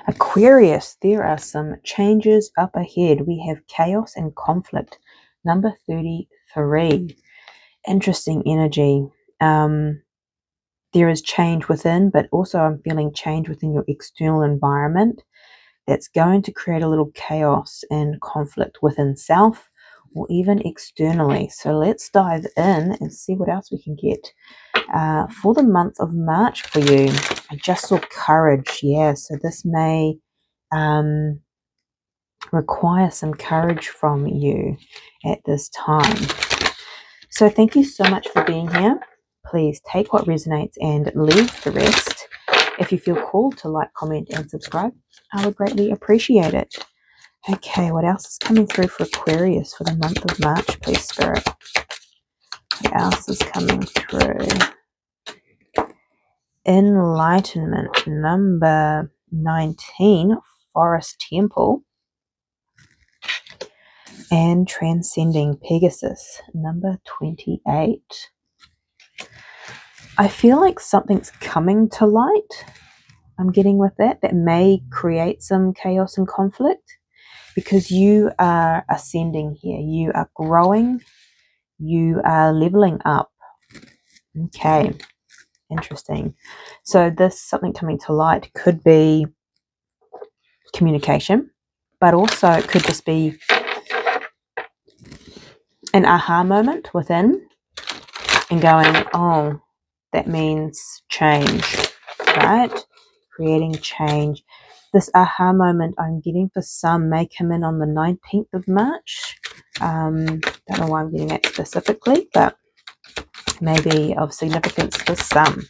Aquarius, there are some changes up ahead. We have chaos and conflict. Number 33. Interesting energy. There is change within, but also I'm feeling change within your external environment that's going to create a little chaos and conflict within self or even externally. So let's dive in and see what else we can get for the month of March for you. I just saw courage. Yeah, so this may require some courage from you at this time. So thank you so much for being here. Please take what resonates and leave the rest. If you feel called to like, comment, and subscribe, I would greatly appreciate it. Okay, what else is coming through for Aquarius for the month of March, please, Spirit? What else is coming through? Enlightenment, number 19, Forest Temple. And Transcending Pegasus, number 28. I feel like something's coming to light. I'm getting with that may create some chaos and conflict because you are ascending here. You are growing. You are leveling up. Okay, interesting. So this something coming to light could be communication, but also it could just be an aha moment within and going, oh, that means change, right? Creating change. This aha moment I'm getting for some may come in on the 19th of March. Don't know why I'm getting that specifically, but maybe of significance for some.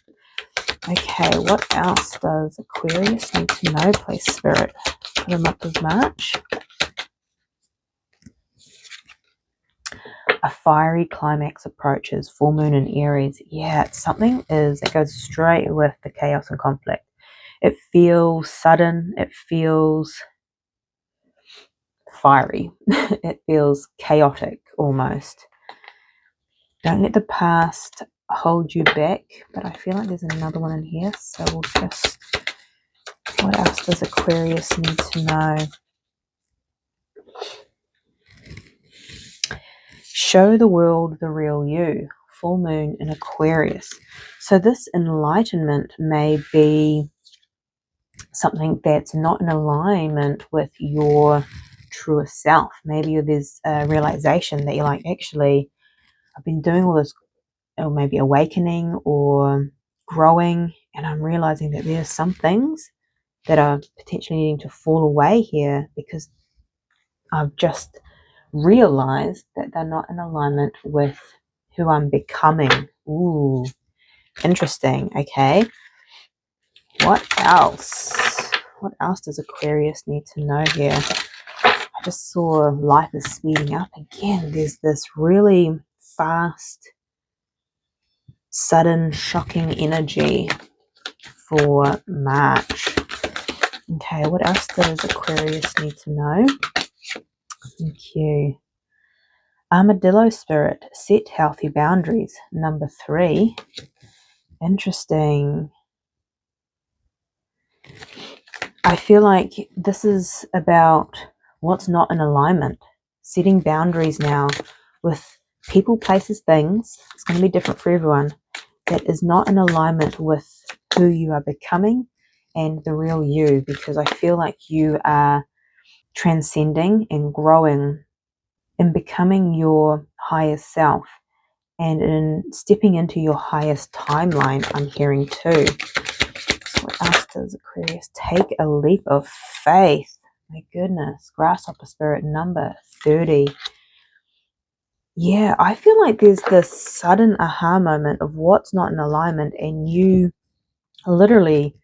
Okay, what else does Aquarius need to know, please, Spirit, for the month of March? A fiery climax approaches, full moon in Aries. Yeah, something it goes straight with the chaos and conflict. It feels sudden. It feels fiery. It feels chaotic almost. Don't let the past hold you back, but I feel like there's another one in here, so we'll just, what else does Aquarius need to know? Show the world the real you. Full moon in Aquarius. So this enlightenment may be something that's not in alignment with your truest self. Maybe there's a realization that you're like, actually, I've been doing all this, or maybe awakening or growing, and I'm realizing that there's some things that are potentially needing to fall away here because I've just realized that they're not in alignment with who I'm becoming. Ooh, interesting. Okay. What else? What else does Aquarius need to know here? I just saw life is speeding up again. There's this really fast, sudden, shocking energy for March. Okay, what else does Aquarius need to know? Thank you. Armadillo Spirit, set healthy boundaries. Number 3. Interesting. I feel like this is about what's not in alignment. Setting boundaries now with people, places, things. It's going to be different for everyone. That is not in alignment with who you are becoming and the real you, because I feel like you are transcending and growing and becoming your highest self and in stepping into your highest timeline, I'm hearing too. So what else does Aquarius? Take a leap of faith. My goodness. Grasshopper Spirit, number 30. Yeah, I feel like there's this sudden aha moment of what's not in alignment and you literally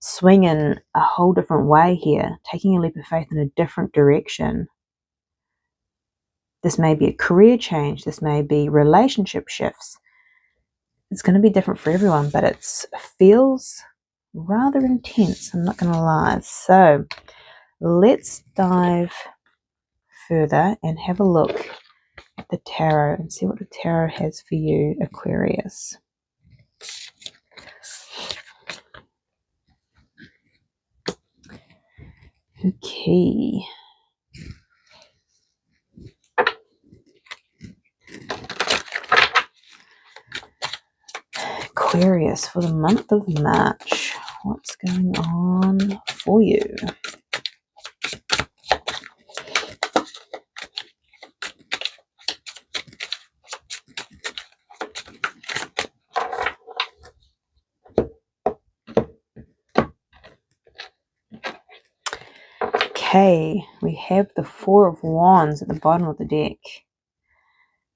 swing in a whole different way here, taking a leap of faith in a different direction. This may be a career change. This may be relationship shifts. It's going to be different for everyone, but it feels rather intense. I'm not going to lie. So let's dive further and have a look at the tarot and see what the tarot has for you, Aquarius. Okay. Aquarius, for the month of March, what's going on for you? Okay, we have the Four of Wands at the bottom of the deck.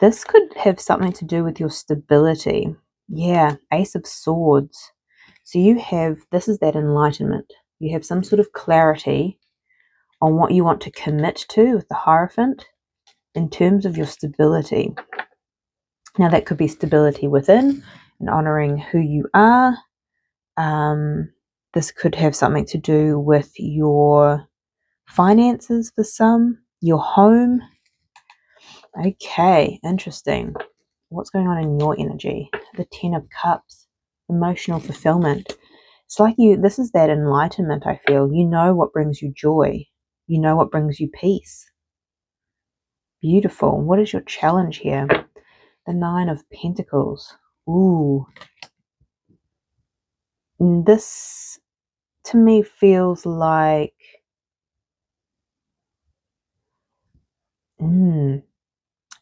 This could have something to do with your stability. Yeah, Ace of Swords. So you have, this is that enlightenment. You have some sort of clarity on what you want to commit to with the Hierophant in terms of your stability. Now that could be stability within and honoring who you are. This could have something to do with your finances for some, your home. Okay, interesting. What's going on in your energy? The Ten of Cups, emotional fulfillment. It's like this is that enlightenment, I feel. You know what brings you joy. You know what brings you peace. Beautiful. What is your challenge here? The Nine of Pentacles. Ooh. This, to me, feels like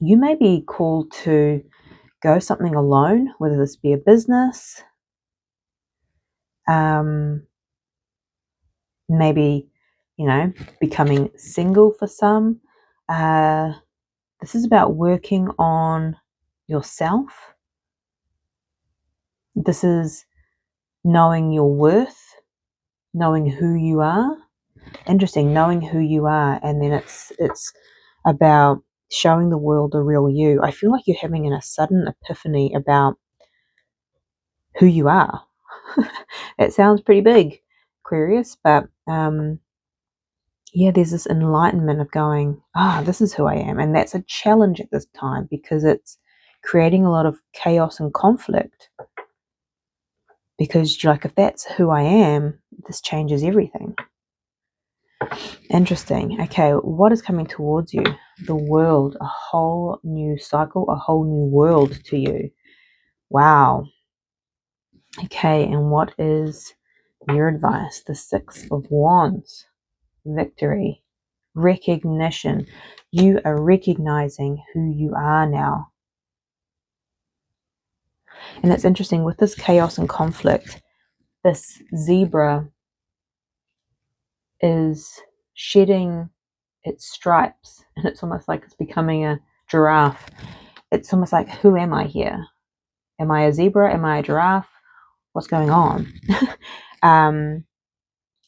you may be called to go something alone, whether this be a business, maybe, becoming single for some. This is about working on yourself. This is knowing your worth, knowing who you are. Interesting, knowing who you are, and then it's about showing the world the real you. I feel like you're having a sudden epiphany about who you are. It sounds pretty big, Aquarius, but yeah, there's this enlightenment of going, this is who I am. And that's a challenge at this time because it's creating a lot of chaos and conflict. Because you're like, if that's who I am, this changes everything. Interesting. Okay, what is coming towards you? The world, a whole new cycle, a whole new world to you. Wow. Okay, and what is your advice? The Six of Wands. Victory, recognition. You are recognizing who you are now. And it's interesting with this chaos and conflict, this zebra is shedding its stripes, and it's almost like it's becoming a giraffe. It's almost like, who am I here? Am I a zebra? Am I a giraffe? What's going on? And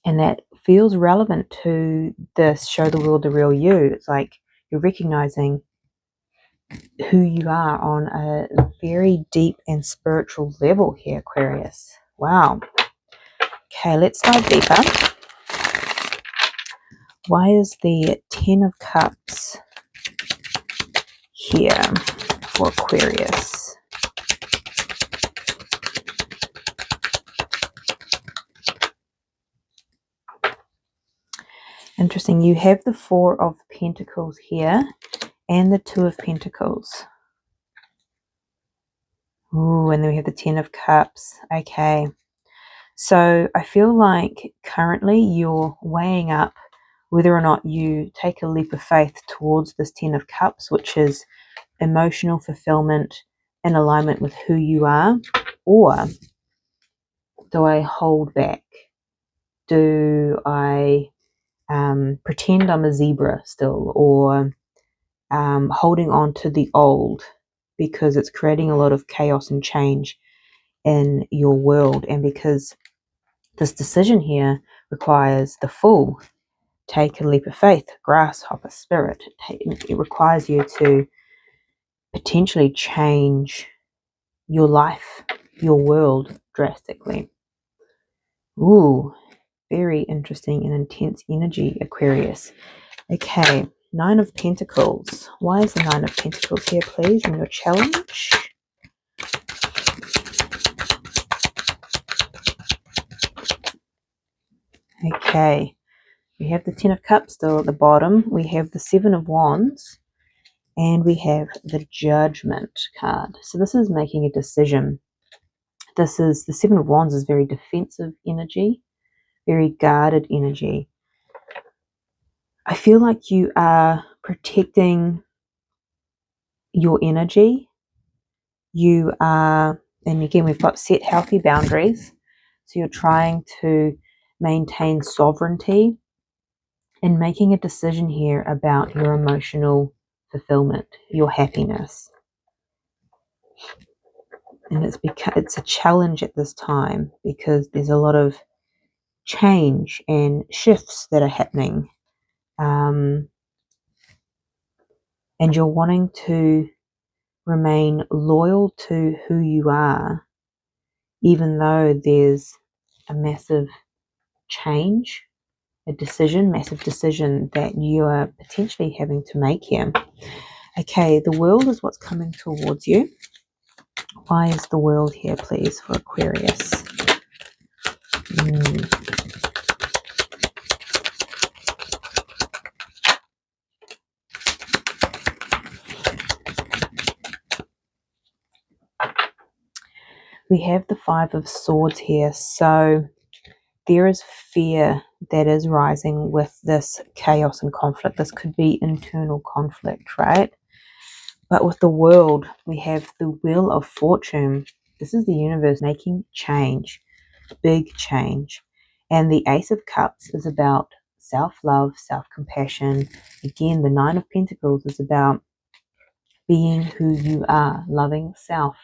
that feels relevant to this show the world the real you. It's like you're recognizing who you are on a very deep and spiritual level here, Aquarius. Wow. Okay, let's dive deeper. Why is the Ten of Cups here for Aquarius? Interesting. You have the Four of Pentacles here and the Two of Pentacles. Ooh, and then we have the Ten of Cups. Okay. So I feel like currently you're weighing up whether or not you take a leap of faith towards this Ten of Cups, which is emotional fulfillment in alignment with who you are, or do I hold back? Do I pretend I'm a zebra still, or holding on to the old because it's creating a lot of chaos and change in your world, and because this decision here requires the Fool. Take a leap of faith, grasshopper spirit. It requires you to potentially change your life, your world drastically. Ooh, very interesting and intense energy, Aquarius. Okay, Nine of Pentacles. Why is the Nine of Pentacles here, please, in your challenge? Okay, We have the Ten of Cups still at the bottom. We have the Seven of Wands. And we have the Judgment card. So this is making a decision. This is the Seven of Wands is very defensive energy, very guarded energy. I feel like you are protecting your energy. You are, and again, we've got set healthy boundaries. So you're trying to maintain sovereignty and making a decision here about your emotional fulfillment, your happiness. And it's a challenge at this time because there's a lot of change and shifts that are happening. And you're wanting to remain loyal to who you are, even though there's a massive change, massive decision that you are potentially having to make here. Okay, the world is what's coming towards you. Why is the world here, please, for Aquarius? We have the Five of Swords here, so there is fear that is rising with this chaos and conflict. This could be internal conflict, right? But with the world, we have the Wheel of Fortune. This is the universe making change, big change. And the Ace of Cups is about self-love, self-compassion. Again, the Nine of Pentacles is about being who you are, loving self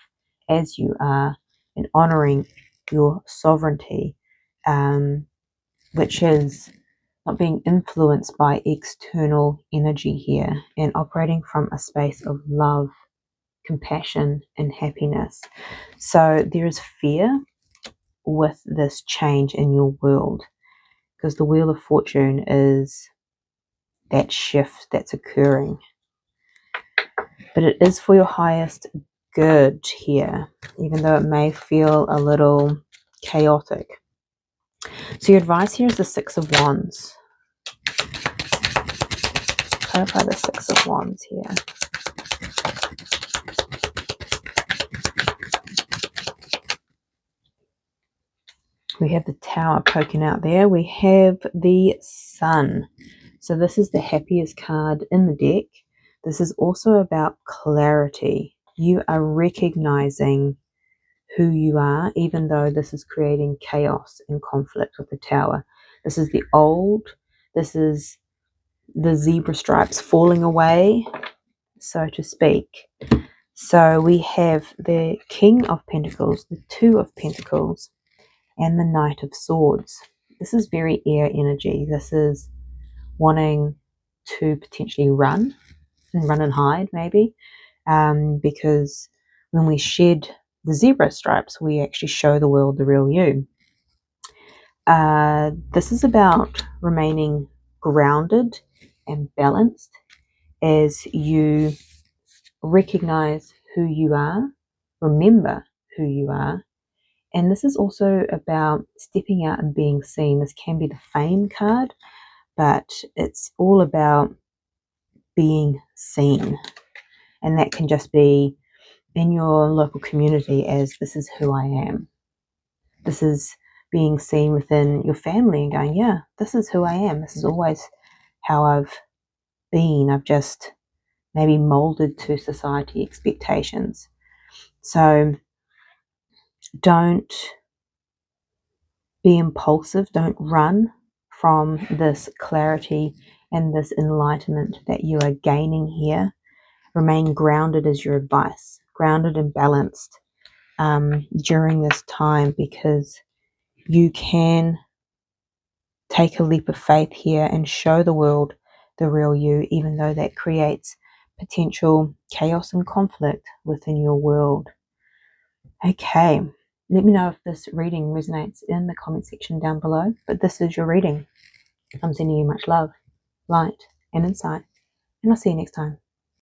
as you are, and honoring your sovereignty, which is not being influenced by external energy here and operating from a space of love, compassion, and happiness. So there is fear with this change in your world because the Wheel of Fortune is that shift that's occurring. But it is for your highest good here, even though it may feel a little chaotic. So your advice here is the Six of Wands. Clarify the Six of Wands here. We have the Tower poking out there. We have the Sun. So this is the happiest card in the deck. This is also about clarity. You are recognizing who you are, even though this is creating chaos and conflict with the Tower. This is the old. This is the zebra stripes falling away, so to speak. So we have the King of Pentacles, the Two of Pentacles, and the Knight of Swords. This is very air energy. This is wanting to potentially run and hide, maybe, because when we shed the zebra stripes, we actually show the world the real you. This is about remaining grounded and balanced as you recognize who you are, remember who you are. And this is also about stepping out and being seen. This can be the Fame card, but it's all about being seen. And that can just be in your local community as this is who I am. This is being seen within your family and going, yeah, this is who I am. This is always how I've been. I've just maybe molded to society expectations. So don't be impulsive. Don't run from this clarity and this enlightenment that you are gaining here. Remain grounded is your advice, grounded and balanced during this time, because you can take a leap of faith here and show the world the real you, even though that creates potential chaos and conflict within your world. Okay, let me know if this reading resonates in the comment section down below. But this is your reading. I'm sending you much love, light, and insight, and I'll see you next time.